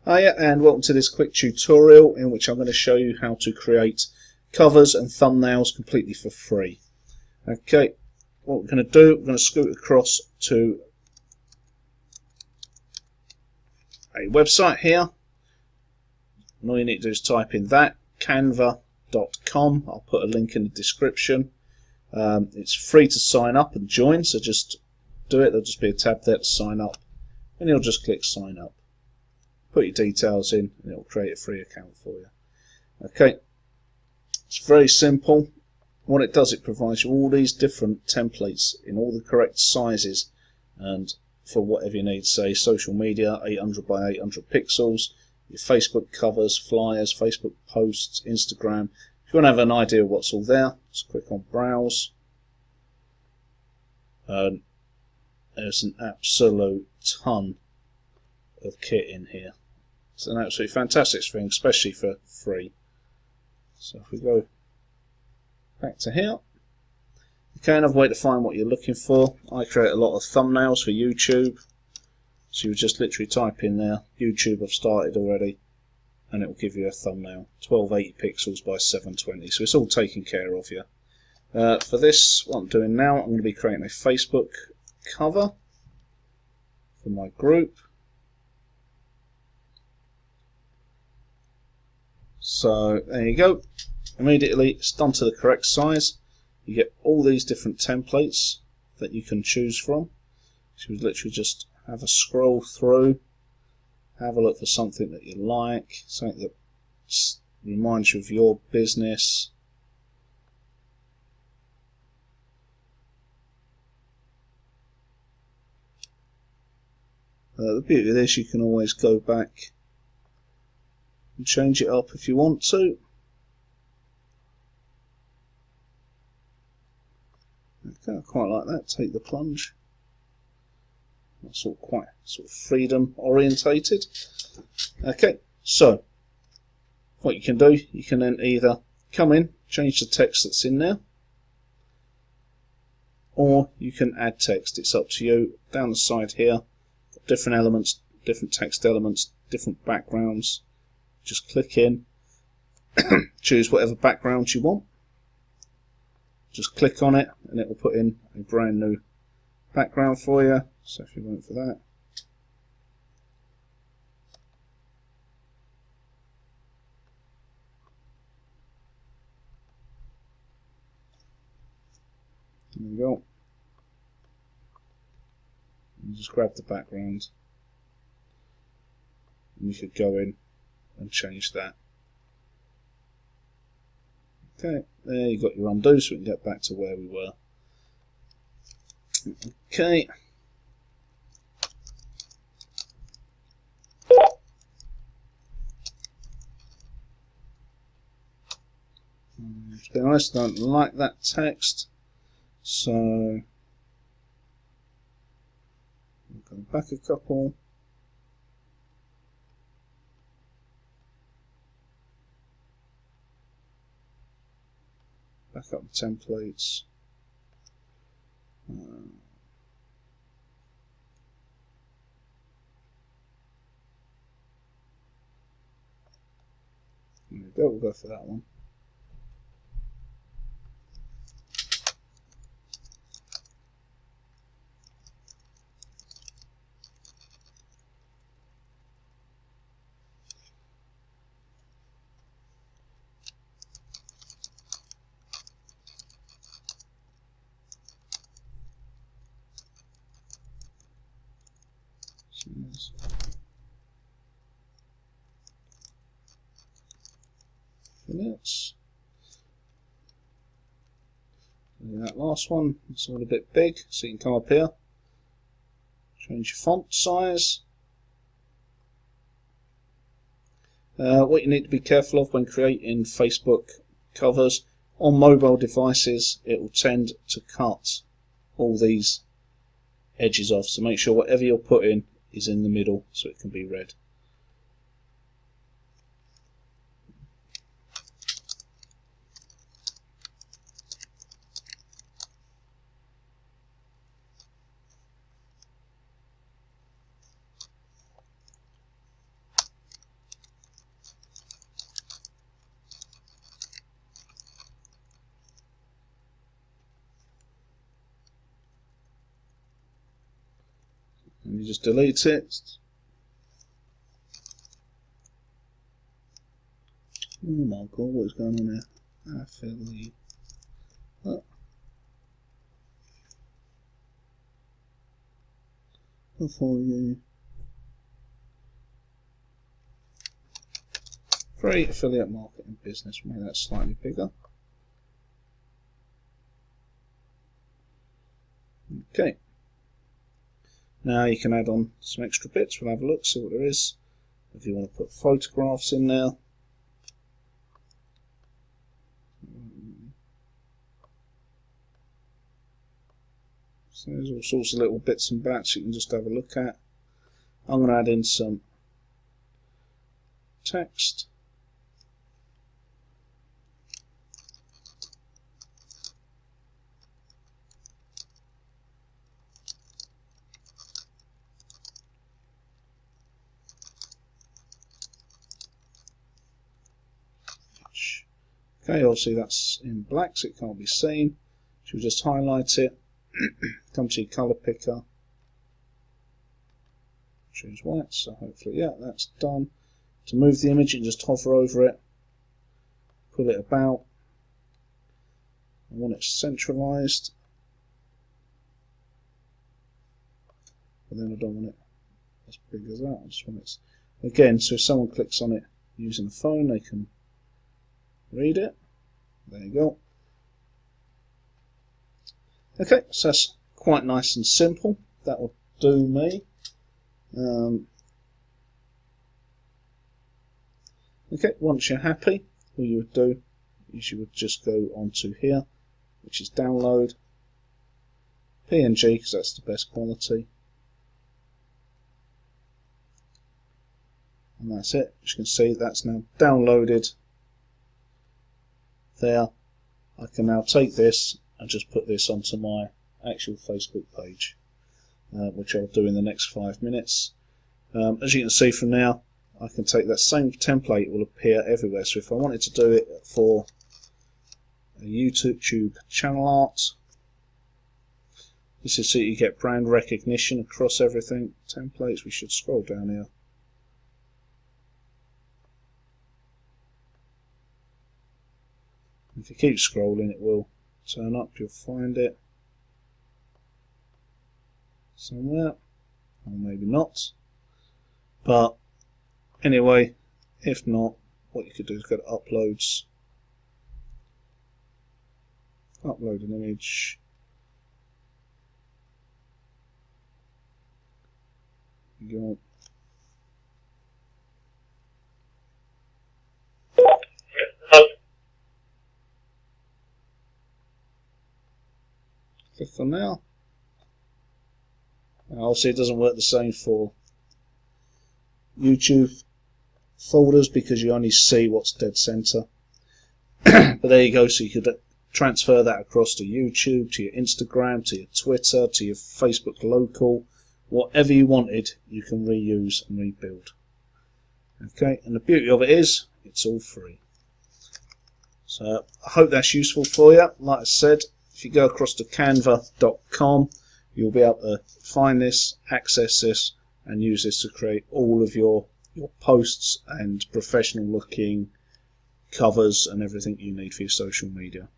Hiya and welcome to this quick tutorial in which I'm going to show you how to create covers and thumbnails completely for free. Okay, what we're going to do, we're going to scoot across to a website here. And all you need to do is type in that, canva.com. I'll put a link in the description. It's free to sign up and join, so just do it. There'll just be a tab there to sign up, and you'll just click sign up. Put your details in and it will create a free account for you. Okay, it's very simple. What it does, it provides you all these different templates in all the correct sizes and for whatever you need. Say social media, 800 by 800 pixels, your Facebook covers, flyers, Facebook posts, Instagram. If you want to have an idea of what's all there, just click on browse. There's an absolute ton of kit in here. It's an absolutely fantastic thing, especially for free. So if we go back to here, okay, another way to find what you're looking for. I create a lot of thumbnails for YouTube. So you just literally type in there, YouTube I've started already, and it will give you a thumbnail, 1280 pixels by 720. So it's all taken care of here. For this, what I'm doing now, I'm going to be creating a Facebook cover for my group. So there you go. Immediately it's done to the correct size. You get all these different templates that you can choose from. So you literally just have a scroll through, have a look for something that you like, something that reminds you of your business. The beauty of this, you can always go back and change it up if you want to. Okay, I quite like that. Take the plunge. That's all quite sort of freedom orientated. Okay, so what you can do, you can then either come in, change the text that's in there, or you can add text. It's up to you. Down the side here, different elements, different text elements, different backgrounds. Just click in, choose whatever background you want. Just click on it and it will put in a brand new background for you. So if you went for that, there you go. You just grab the background and you could go in and change that. Okay, there you got your undo, so we can get back to where we were. Okay. To be honest, I don't like that text, so I'll go back a couple. Back up the templates. There we go, we'll go for that one. Minutes. And that last one, it's all a bit big, so you can come up here, change your font size. What you need to be careful of when creating Facebook covers, on mobile devices it will tend to cut all these edges off, so make sure whatever you're putting is in the middle so it can be read. you just delete it. Oh my god, what is going on here? Affiliate. Oh. For you. Free affiliate marketing business. Make that slightly bigger. Okay. Now you can add on some extra bits. We'll have a look, see what there is. If you want to put photographs in there. So there's all sorts of little bits and bats you can just have a look at. I'm going to add in some text. Okay, obviously that's in black, so it can't be seen. So we'll just highlight it, come to your colour picker, choose white, so hopefully, yeah, that's done. To move the image, you can just hover over it, pull it about. I want it centralised, but then I don't want it as big as that. I just want it, again, so if someone clicks on it using a phone, they can read it. There you go. Okay, so that's quite nice and simple. That will do me. Okay, once you're happy, what you would do is you would just go onto here, which is download PNG, because that's the best quality. And that's it. As you can see, that's now downloaded. There, I can now take this and just put this onto my actual Facebook page, which I'll do in the next 5 minutes. As you can see from now, I can take that same template, it will appear everywhere. So if I wanted to do it for a YouTube channel art, this is so you get brand recognition across everything. Templates, we should scroll down here. If you keep scrolling, it will turn up, you'll find it somewhere, or maybe not. But anyway, if not, what you could do is go to uploads, upload an image, go. Click on now. Obviously it doesn't work the same for YouTube folders because you only see what's dead center. But there you go, so you could transfer that across to YouTube, to your Instagram, to your Twitter, to your Facebook local, whatever you wanted, you can reuse and rebuild. Okay, and the beauty of it is, it's all free. So I hope that's useful for you. Like I said, if you go across to canva.com, you'll be able to find this, access this, and use this to create all of your posts and professional looking covers and everything you need for your social media.